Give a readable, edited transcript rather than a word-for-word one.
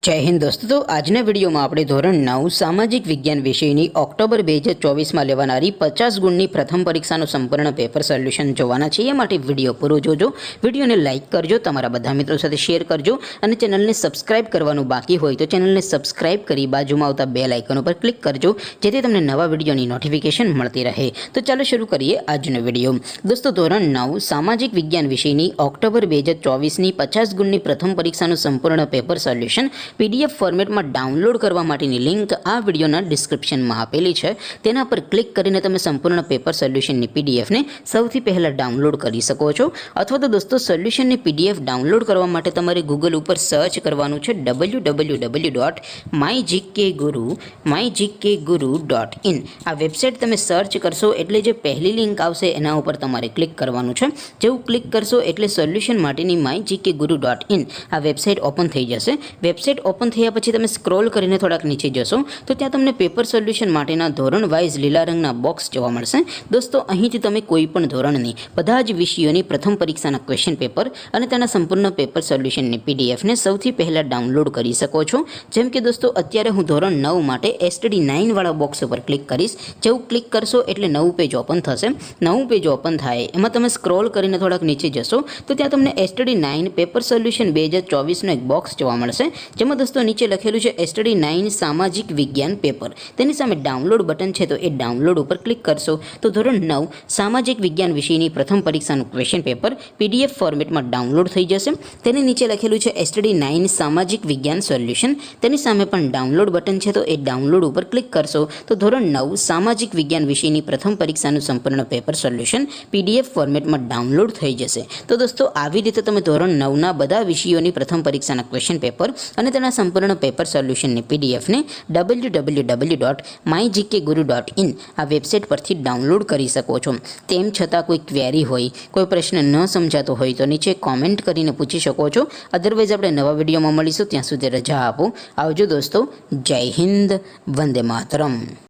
जय हिंद दोस्तों। तो आजना वीडियो में આપણે ધોરણ 9 સામાજિક વિજ્ઞાન વિષયની ઓક્ટોબર 2024 માં લેવાનારી 50 ગુણની પ્રથમ પરીક્ષાનું સંપૂર્ણ પેપર સોલ્યુશન જોવાના છે। એ માટે વિડિયો પૂરો જોજો, વિડિયોને લાઈક કરજો, તમારા બધા મિત્રો સાથે શેર કરજો અને ચેનલને સબસ્ક્રાઇબ કરવાનું બાકી હોય તો ચેનલને સબસ્ક્રાઇબ કરી બાજુમાં આવતા બેલ આઇકન ઉપર ક્લિક કરજો જેથી તમને નવા વિડિયોની નોટિફિકેશન મળતી રહે। તો ચાલો શરૂ કરીએ આજનો વિડિયો। દોસ્તો ધોરણ 9 સામાજિક વિજ્ઞાન વિષયની ઓક્ટોબર 2024 ની 50 ગુણની પ્રથમ પરીક્ષાનું સંપૂર્ણ પેપર સોલ્યુશન पीडीएफ फॉर्मेट में डाउनलॉड करवा माटेनी लिंक आ विडियोना डिस्क्रिप्शन में आपेली है। तेना पर क्लिक करीने तमे संपूर्ण पेपर सोल्यूशन नी पीडीएफ ने सौथी पहला डाउनलॉड करी सको छो। अथवा तो दोस्तों सोल्यूशन नी पीडीएफ डाउनलॉड करवा माटे तमारे गूगल पर सर्च करवानुं छे www.mygkguru.in। आ वेबसाइट तमे सर्च करशो एटले जे पहली लिंक आवशे एना उपर तमारे क्लिक करवानुं छे। जेवुं क्लिक करशो एटले सोल्यूशन माटेनी mygkguru.in आ वेबसाइट ओपन थई जशे। वेबसाइट ओपन थया पछी तमे स्क्रॉल करीने थोड़ाक नीचे जशो तो त्यां तमने पेपर सोल्यूशन माटेना धोरण वाइज लीला रंगना बॉक्स जोवा मळशे। दोस्तों અહીંથી તમે કોઈપણ ધોરણની બધા જ વિષયોની પ્રથમ પરીક્ષાના ક્વેશ્ચન પેપર અને તેના સંપૂર્ણ પેપર સોલ્યુશનની પીડીએફ ને સૌથી પહેલા ડાઉનલોડ કરી શકો છો। જેમ કે દોસ્તો અત્યારે હું ધોરણ 9 માટે એસટીડી 9 વાળા બોક્સ ઉપર ક્લિક કરીશ। જેવું ક્લિક કરશો એટલે નવું પેજ ઓપન થશે। નવું પેજ ઓપન થાય એમાં તમે સ્ક્રોલ કરીને થોડાક નીચે જશો તો ત્યાં તમને એસટીડી 9 પેપર સોલ્યુશન 2024 નો એક બોક્સ જોવા મળશે। જેમાં दोस्तों नीचे लखेलू है एसटीडी 9 सामाजिक विज्ञान पेपर। तेनी सामे डाउनलॉड बटन है तो ये डाउनलॉड पर क्लिक करशो तो धोरण 9 सामाजिक विज्ञान विषयनी प्रथम परीक्षाનું क्वेश्चन पेपर पीडीएफ फॉर्मेट में डाउनलॉड थई जशे। तेनी नीचे लखेलू है एसटीडी 9 सामाजिक विज्ञान सोल्यूशन। तेनी सामे पण डाउनलॉड बटन है तो ये डाउनलॉड पर क्लिक करशो तो धोरण 9 सामाजिक विज्ञान विषयनी प्रथम परीक्षाનું संपूर्ण पेपर सोल्यूशन पीडीएफ फॉर्मेट में डाउनलॉड थई जशे। तो दोस्तों આવી રીતે તમે ધોરણ 9 ના બધા વિષયોની પ્રથમ પરીક્ષાના ક્વેશ્ચન પેપર અને તેના સંપૂર્ણ पेपर सोल्यूशन ने पीडीएफ ने www.mygkguru.in आ वेबसाइट पर डाउनलॉड करी सको छो। तेम छतां कोई क्वेरी होय, कोई प्रश्न न समजातो होय तो नीचे कॉमेंट करीने पूछी शको छो। अदरवाइज आपणे नवा विडियो में मळीशुं, त्यां सुधी रजा आपो। आवजो दोस्तों। जय हिंद, वंदे मातरम।